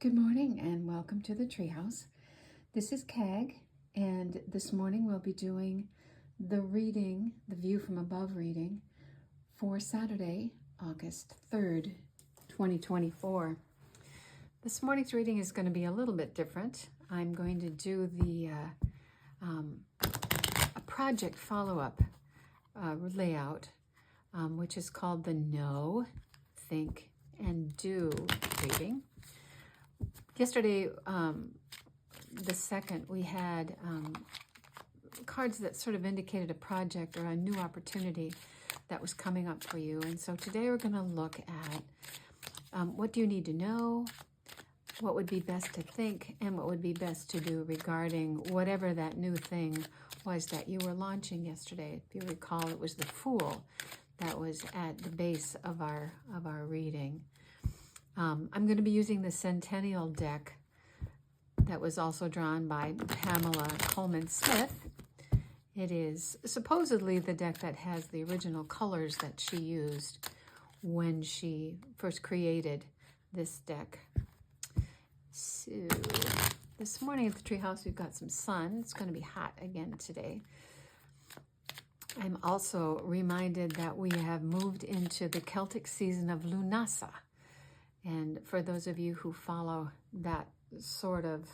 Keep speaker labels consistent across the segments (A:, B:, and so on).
A: Good morning and welcome to the Treehouse. This is Kag, and this morning we'll be doing the reading, the View from Above reading for Saturday, August 3rd, 2024. This morning's reading is going to be a little bit different. I'm going to do a project follow-up layout, which is called the Know, Think, and Do reading. Yesterday, the second, we had cards that sort of indicated a project or a new opportunity that was coming up for you. And so today we're going to look at what do you need to know, what would be best to think, and what would be best to do regarding whatever that new thing was that you were launching yesterday. If you recall, it was the Fool that was at the base of our reading. I'm going to be using the Centennial deck that was also drawn by Pamela Coleman Smith. It is supposedly the deck that has the original colors that she used when she first created this deck. So this morning at the Treehouse, we've got some sun. It's going to be hot again today. I'm also reminded that we have moved into the Celtic season of Lunasa. And for those of you who follow that sort of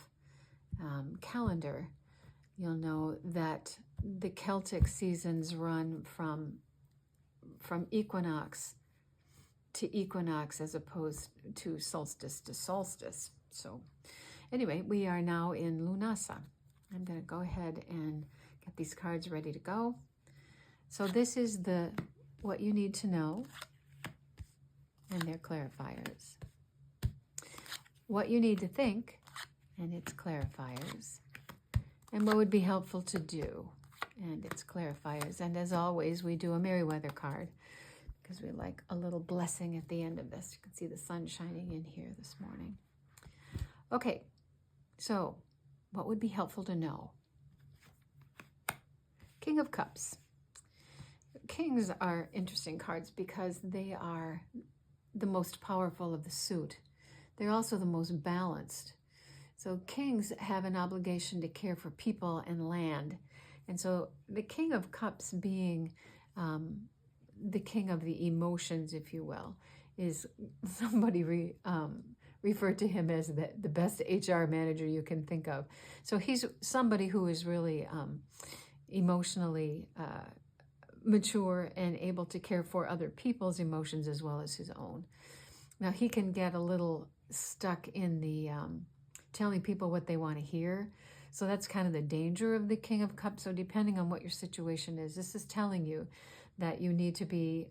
A: calendar, you'll know that the Celtic seasons run from equinox to equinox as opposed to solstice to solstice. So anyway, we are now in Lunasa. I'm going to go ahead and get these cards ready to go. So this is what you need to know, and they're clarifiers. What you need to think, and it's clarifiers. And what would be helpful to do, and it's clarifiers. And as always, we do a Merryweather card because we like a little blessing at the end of this. You can see the sun shining in here this morning. Okay, so what would be helpful to know? King of Cups. Kings are interesting cards because they are the most powerful of the suit. They're also the most balanced. So kings have an obligation to care for people and land. And so the King of Cups being the king of the emotions, if you will, is somebody referred to him as the best HR manager you can think of. So he's somebody who is really emotionally mature and able to care for other people's emotions as well as his own. Now, he can get a little stuck in the telling people what they want to hear. So that's kind of the danger of the King of Cups. So depending on what your situation is, this is telling you that you need to be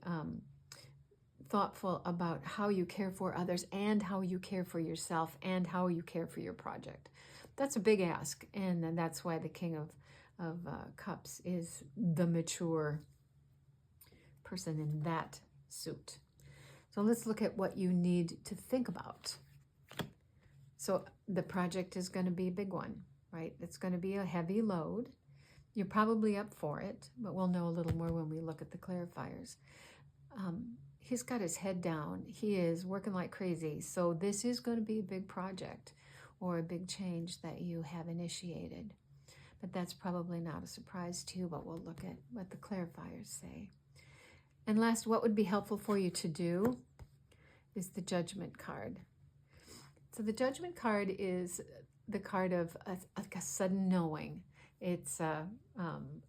A: thoughtful about how you care for others and how you care for yourself and how you care for your project. That's a big ask, and that's why the King of Cups is the mature person in that suit. So let's look at what you need to think about. So the project is going to be a big one, right? It's going to be a heavy load. You're probably up for it, but we'll know a little more when we look at the clarifiers. He's got his head down. He is working like crazy. So this is going to be a big project or a big change that you have initiated. But that's probably not a surprise to you, but we'll look at what the clarifiers say. And last, what would be helpful for you to do is the Judgment card. So the Judgment card is the card of a sudden knowing. It's a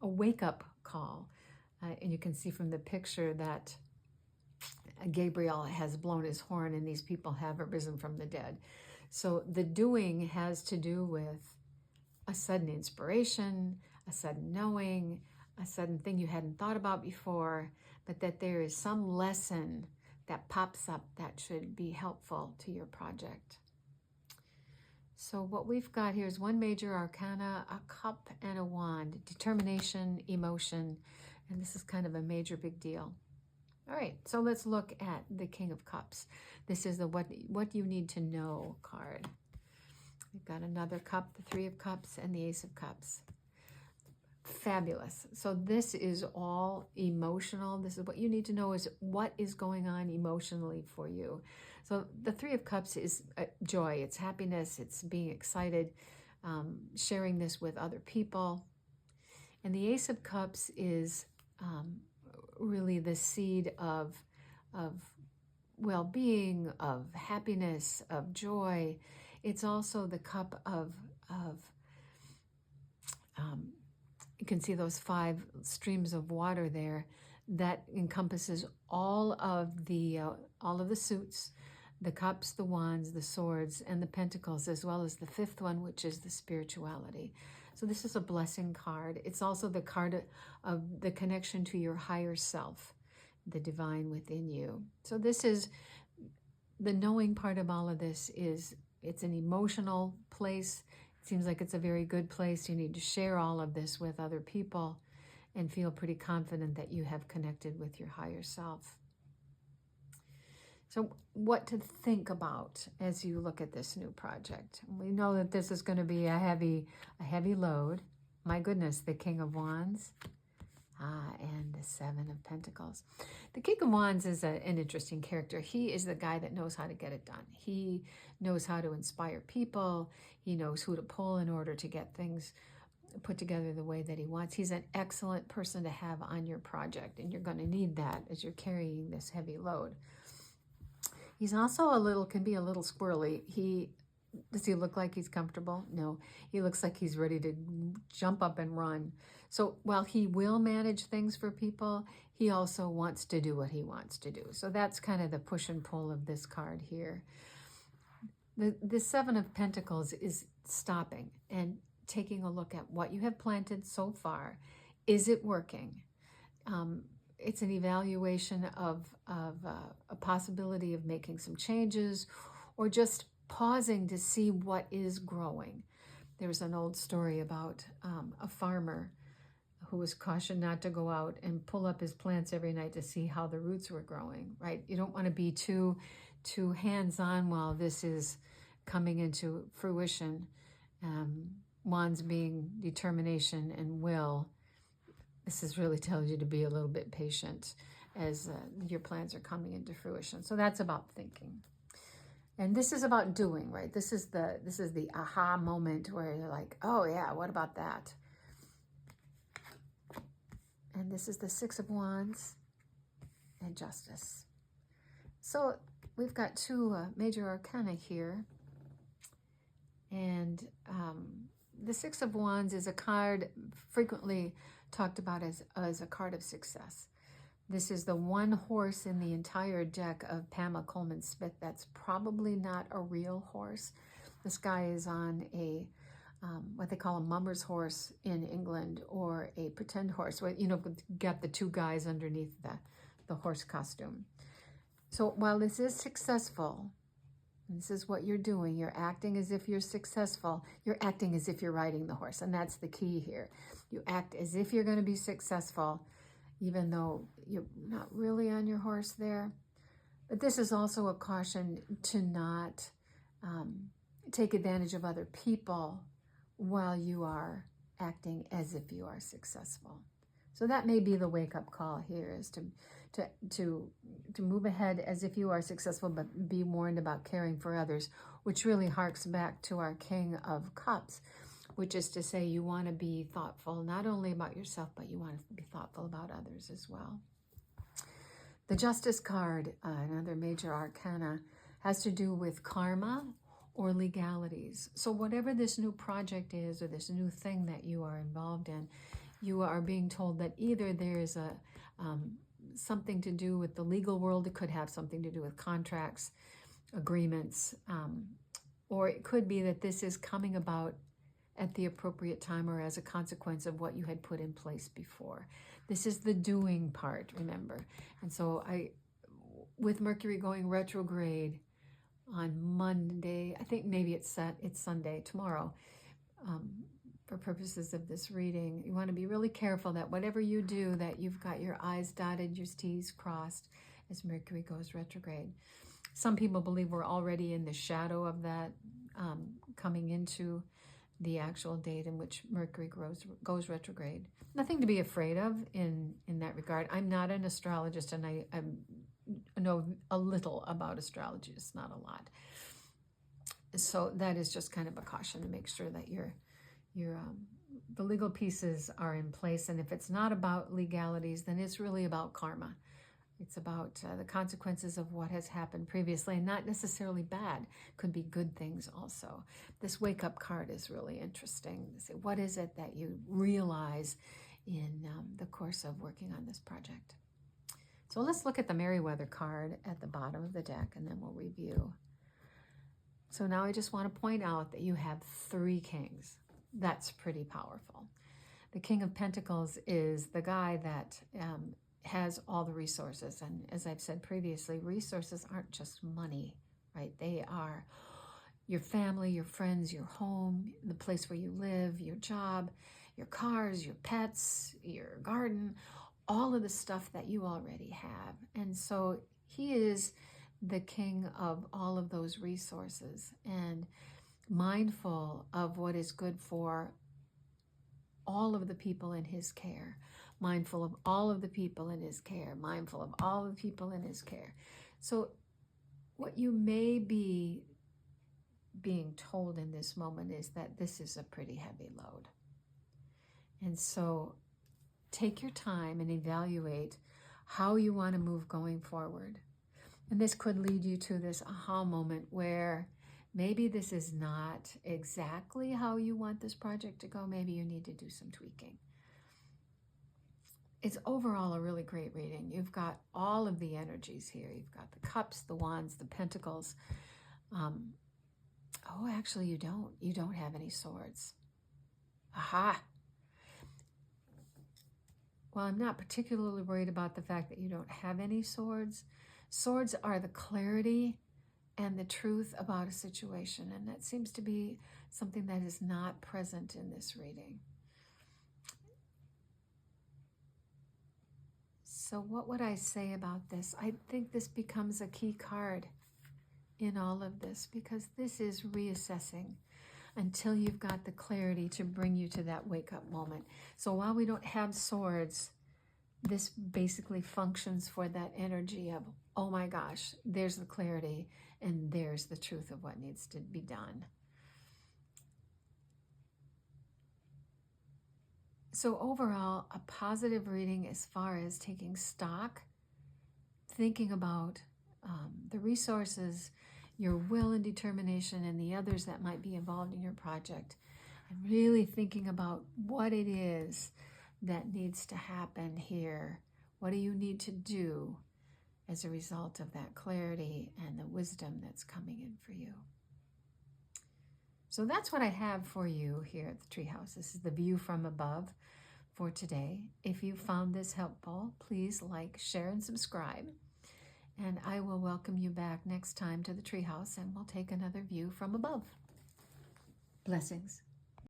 A: wake-up call. And you can see from the picture that Gabriel has blown his horn and these people have arisen from the dead. So the doing has to do with a sudden inspiration, a sudden knowing, a sudden thing you hadn't thought about before, but that there is some lesson that pops up that should be helpful to your project. So what we've got here is one major arcana, a cup, and a wand. Determination, emotion, and this is kind of a major big deal. All right, so let's look at the King of Cups. This is the what you need to know card. We've got another cup, the Three of Cups, and the Ace of Cups. Fabulous. So this is all emotional. This is what you need to know is what is going on emotionally for you. So the Three of Cups is joy, it's happiness, it's being excited, sharing this with other people. And the Ace of Cups is really the seed of well-being, of happiness, of joy. It's also the cup of you can see those 5 streams of water there that encompasses all of the suits, the cups, the wands, the swords, and the pentacles, as well as the 5th one, which is the spirituality. So this is a blessing card. It's also the card of the connection to your higher self, the divine within you. So this is the knowing part of all of this. Is it's an emotional place. It seems like it's a very good place. You need to share all of this with other people and feel pretty confident that you have connected with your higher self. So what to think about as you look at this new project. We know that this is going to be a heavy load. My goodness, the King of Wands. And the 7 of Pentacles. The King of Wands is an interesting character. He is the guy that knows how to get it done. He knows how to inspire people. He knows who to pull in order to get things put together the way that he wants. He's an excellent person to have on your project, and you're going to need that as you're carrying this heavy load. He's also can be a little squirrely. Does he look like he's comfortable? No, he looks like he's ready to jump up and run. So while he will manage things for people, he also wants to do what he wants to do. So that's kind of the push and pull of this card here. The 7 of Pentacles is stopping and taking a look at what you have planted so far. Is it working? It's an evaluation of a possibility of making some changes, or just pausing to see what is growing. There's an old story about a farmer who was cautioned not to go out and pull up his plants every night to see how the roots were growing, right? You don't want to be too hands-on while this is coming into fruition. Wands being determination and will. This is really telling you to be a little bit patient as your plans are coming into fruition. So that's about thinking. And this is about doing, right? This is the aha moment where you're like, oh yeah, what about that? And this is the 6 of Wands and Justice. So we've got 2 major arcana here. And the 6 of Wands is a card frequently talked about as a card of success. This is the one horse in the entire deck of Pamela Coleman Smith that's probably not a real horse. This guy is on a what they call a mummer's horse in England, or a pretend horse. Got the 2 guys underneath the horse costume. So while this is successful, this is what you're doing. You're acting as if you're successful. You're acting as if you're riding the horse, and that's the key here. You act as if you're going to be successful, even though you're not really on your horse there. But this is also a caution to not take advantage of other people while you are acting as if you are successful. So that may be the wake-up call here, is to move ahead as if you are successful, but be warned about caring for others, which really harks back to our King of Cups, which is to say you want to be thoughtful not only about yourself, but you want to be thoughtful about others as well. The Justice card, another major arcana, has to do with karma or legalities. So whatever this new project is, or this new thing that you are involved in, you are being told that either there's something to do with the legal world. It could have something to do with contracts, agreements, or it could be that this is coming about at the appropriate time or as a consequence of what you had put in place before. This is the doing part, remember. And so with Mercury going retrograde on Monday, I think maybe it's Sunday, tomorrow, for purposes of this reading, you want to be really careful that whatever you do, that you've got your I's dotted, your T's crossed as Mercury goes retrograde. Some people believe we're already in the shadow of that, coming into the actual date in which Mercury goes retrograde. Nothing to be afraid of in that regard. I'm not an astrologist, and know a little about astrology, it's not a lot. So that is just kind of a caution to make sure that your the legal pieces are in place. And if it's not about legalities, then it's really about karma. It's about the consequences of what has happened previously, and not necessarily bad. Could be good things also. This wake-up card is really interesting. What is it that you realize in the course of working on this project? So let's look at the Merryweather card at the bottom of the deck, and then we'll review. So now I just want to point out that you have 3 kings. That's pretty powerful. The King of Pentacles is the guy that has all the resources. And as I've said previously, resources aren't just money, right? They are your family, your friends, your home, the place where you live, your job, your cars, your pets, your garden, all of the stuff that you already have. And so he is the king of all of those resources and mindful of what is good for all of the people in his care, mindful of all of the people in his care, mindful of all of the people in his care. So what you may be being told in this moment is that this is a pretty heavy load. And so take your time and evaluate how you want to move going forward. And this could lead you to this aha moment where maybe this is not exactly how you want this project to go. Maybe you need to do some tweaking. It's overall a really great reading. You've got all of the energies here. You've got the cups, the wands, the pentacles. Oh, actually you don't. You don't have any swords. Aha! Well, I'm not particularly worried about the fact that you don't have any swords. Swords are the clarity and the truth about a situation, and that seems to be something that is not present in this reading. So what would I say about this? I think this becomes a key card in all of this, because this is reassessing until you've got the clarity to bring you to that wake-up moment. So while we don't have swords, this basically functions for that energy of, oh my gosh, there's the clarity and there's the truth of what needs to be done. So overall, a positive reading as far as taking stock, thinking about the resources, your will and determination, and the others that might be involved in your project, and really thinking about what it is that needs to happen here. What do you need to do as a result of that clarity and the wisdom that's coming in for you? So that's what I have for you here at the Treehouse. This is the view from above for today. If you found this helpful, please like, share, and subscribe. And I will welcome you back next time to the Treehouse, and we'll take another view from above. Blessings.